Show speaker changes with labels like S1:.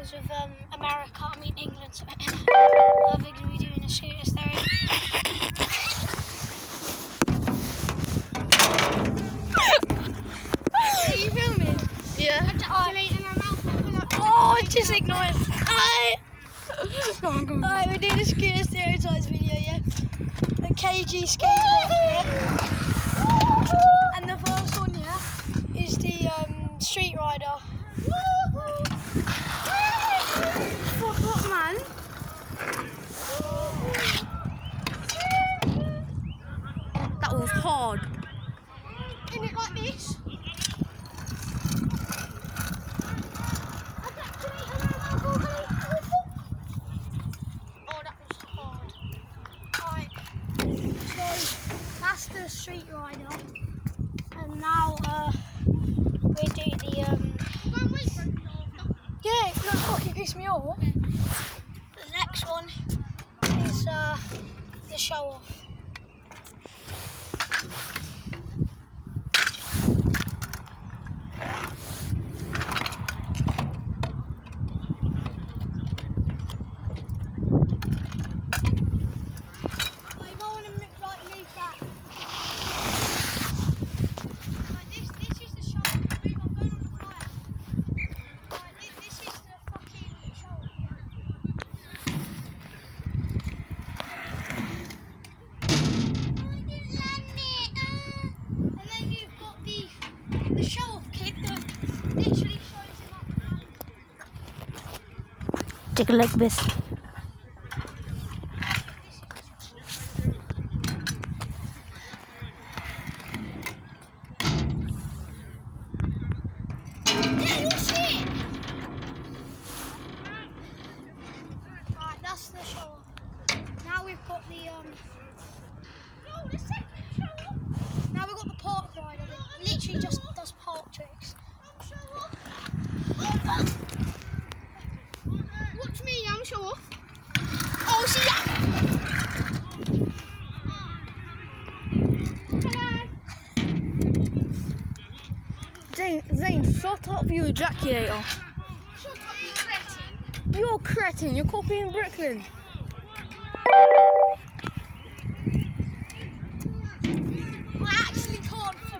S1: because of America, I mean England, so they're going to be doing a serious theory. Are you filming?
S2: Yeah.
S1: Oh, just ignore it. Alright, we're doing a scooter stereotypes video, yeah? A KG skateboard, yeah? And the first one, yeah, is the Street Rider.
S2: Fuck up, man. That was hard.
S1: In it like this. Oh, that was hard. Right, so that's the Street Rider, and now we do the yeah, it's not fucking piss me off. The next one is the show off. The show-off kit that literally shows him up.
S2: Take a like this.
S1: Yeah, you'll see it. Right, that's the show-off. Now we've got the the second show-off. Now we've got the park rider that literally just does park tricks. Watch me, I'm show off. Oh, see that?
S2: Zane, shut up, you ejaculator.
S1: Shut up, you cretin.
S2: You're a cretin, you're copying Brooklyn.